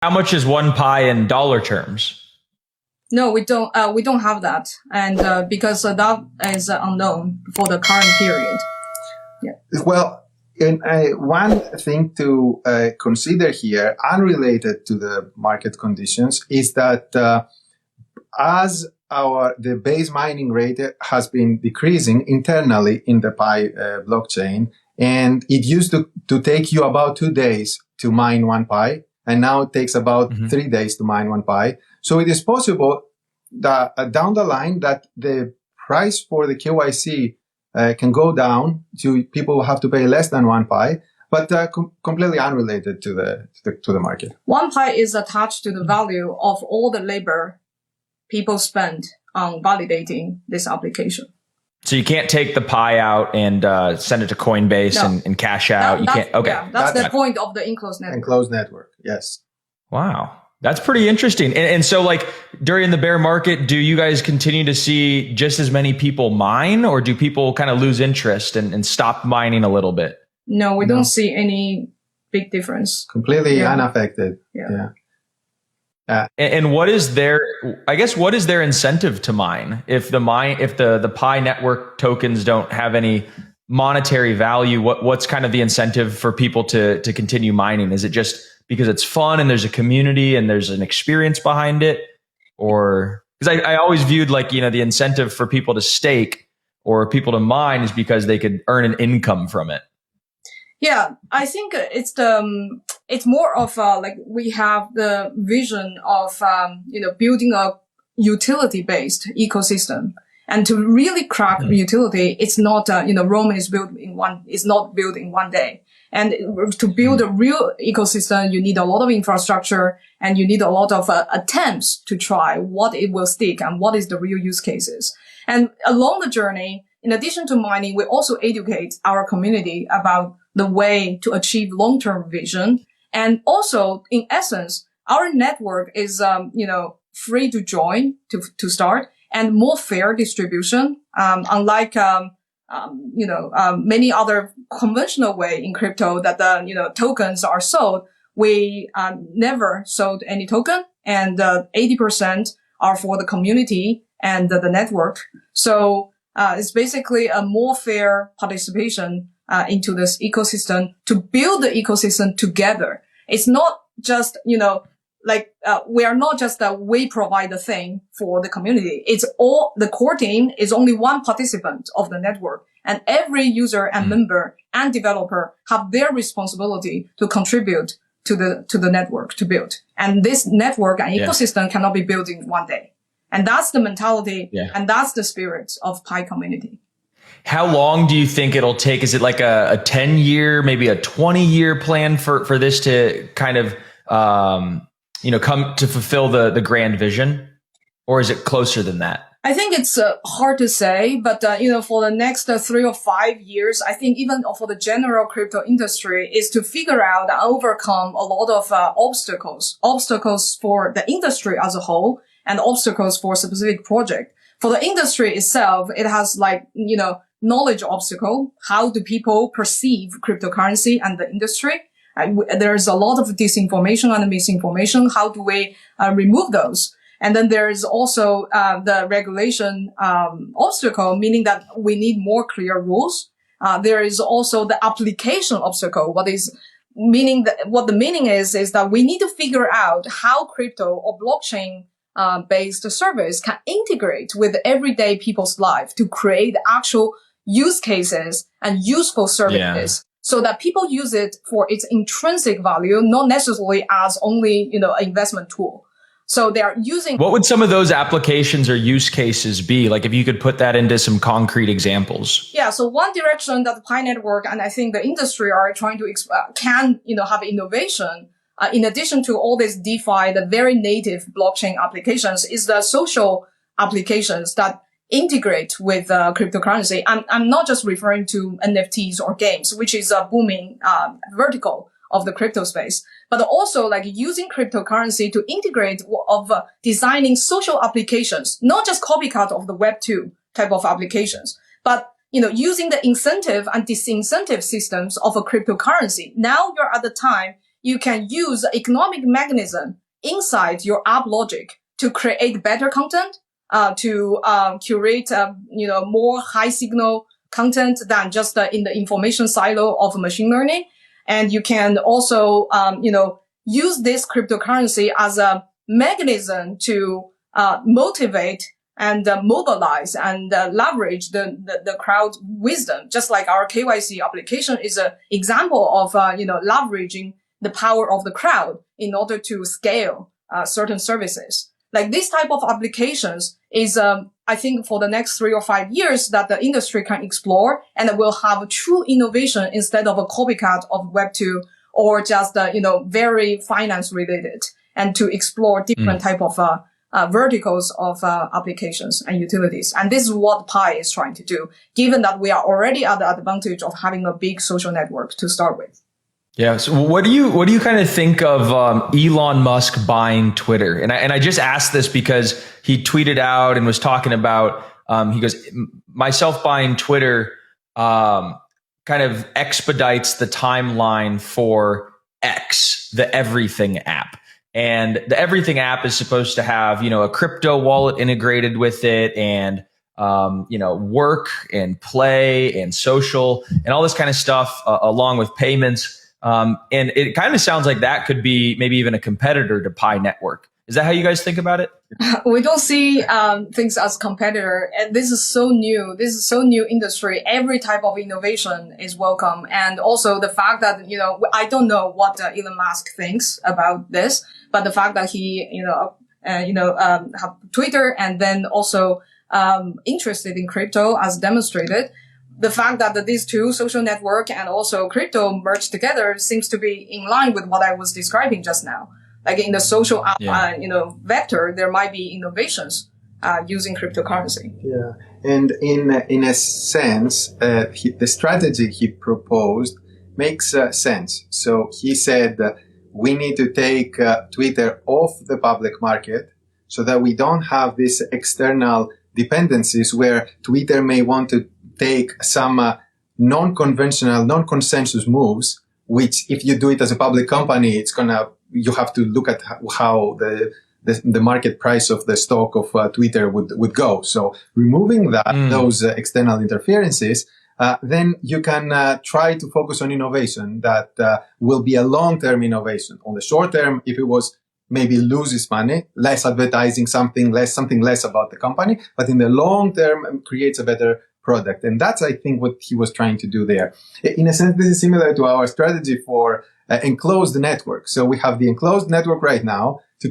How much is one pi in dollar terms? No, we don't. We don't have that, and because that is unknown for the current period. Yeah. Well, and one thing to consider here, unrelated to the market conditions, is that as the base mining rate has been decreasing internally in the Pi blockchain, and it used to take you about 2 days to mine one Pi, and now it takes about 3 days to mine one Pi. So it is possible that down the line that the price for the KYC can go down to people who have to pay less than one Pi, but completely unrelated to the market. One Pi is attached to the value of all the labor people spend on validating this application. So you can't take the Pi out and send it to Coinbase and cash out. You can't. Okay, yeah, that's the point of the enclosed network. Enclosed network, yes. Wow. That's pretty interesting. And so like during the bear market, do you guys continue to see just as many people mine, or do people kind of lose interest and stop mining a little bit? No, we don't see any big difference. Completely unaffected. Yeah. And what is their incentive to mine? If the Pi network tokens don't have any monetary value, what's kind of the incentive for people to continue mining? Is it just because it's fun and there's a community and there's an experience behind it? Or because I always viewed the incentive for people to stake or people to mine is because they could earn an income from it. Yeah, I think it's more of we have the vision of building a utility-based ecosystem, and to really crack utility, it's not Rome is built in one day. And to build a real ecosystem, you need a lot of infrastructure and you need a lot of attempts to try what it will stick and what is the real use cases. And along the journey, in addition to mining, we also educate our community about the way to achieve long-term vision. And also, in essence, our network is, free to join to start and more fair distribution. Unlike, many other conventional way in crypto that tokens are sold. We never sold any token, and 80% are for the community and the network. So it's basically a more fair participation into this ecosystem to build the ecosystem together. It's not just we are not just we provide the thing for the community. It's all the core team is only one participant of the network, and every user and member and developer have their responsibility to contribute to the network to build. And this network and ecosystem cannot be built in one day. And that's the mentality and that's the spirit of Pi community. How long do you think it'll take? Is it like a 10-year, maybe a 20-year plan for this to kind of come to fulfill the grand vision? Or is it closer than that? I think it's hard to say, but for the next 3 or 5 years, I think even for the general crypto industry is to figure out and overcome a lot of obstacles for the industry as a whole and obstacles for a specific project. For the industry itself, it has knowledge obstacle. How do people perceive cryptocurrency and the industry? There's a lot of disinformation and misinformation. How do we remove those? And then there is also the regulation obstacle, meaning that we need more clear rules. There is also the application obstacle. What the meaning is that we need to figure out how crypto or blockchain based service can integrate with everyday people's life to create actual use cases and useful services. So that people use it for its intrinsic value, not necessarily as only, an investment tool. So they are using. What would some of those applications or use cases be? Like if you could put that into some concrete examples. Yeah. So one direction that the Pi network and I think the industry are trying to have innovation, in addition to all this DeFi, the very native blockchain applications, is the social applications that integrate with cryptocurrency. I'm not just referring to NFTs or games, which is a booming vertical of the crypto space, but also using cryptocurrency to integrate of designing social applications, not just copycat of the Web2 type of applications, but using the incentive and disincentive systems of a cryptocurrency. Now you're at the time you can use the economic mechanism inside your app logic to create better content, to curate, more high signal content than just in the information silo of machine learning. And you can also, use this cryptocurrency as a mechanism to motivate and mobilize and leverage the crowd wisdom. Just like our KYC application is an example of, leveraging the power of the crowd in order to scale certain services. Like this type of applications is, I think for the next 3 or 5 years that the industry can explore and will have true innovation instead of a copycat of Web2 or just, very finance related, and to explore different type of, verticals of, applications and utilities. And this is what Pi is trying to do, given that we are already at the advantage of having a big social network to start with. Yeah. So what do you kind of think of Elon Musk buying Twitter? And I just asked this because he tweeted out and was talking about, he goes, myself buying Twitter kind of expedites the timeline for X, the Everything app. And the Everything app is supposed to have, a crypto wallet integrated with it, and work and play and social and all this kind of stuff, along with payments. And it kind of sounds like that could be maybe even a competitor to Pi Network. Is that how you guys think about it? We don't see things as competitor, and this is so new. This is so new industry. Every type of innovation is welcome, and also the fact that I don't know what Elon Musk thinks about this, but the fact that he have Twitter and then also interested in crypto as demonstrated. The fact that these two, social network and also crypto, merged together seems to be in line with what I was describing just now. Like in the social app, vector, there might be innovations using cryptocurrency. Yeah, and in a sense, the strategy he proposed makes sense. So he said we need to take Twitter off the public market so that we don't have these external dependencies where Twitter may want to take some non-conventional, non-consensus moves, which if you do it as a public company, you have to look at how the market price of the stock of Twitter would go. So removing those external interferences, then you can try to focus on innovation that will be a long-term innovation. On the short term, if it was maybe loses money, less advertising, something less about the company, but in the long term creates a better product. And that's, I think, what he was trying to do there. In a sense, this is similar to our strategy for enclosed network. So we have the enclosed network right now to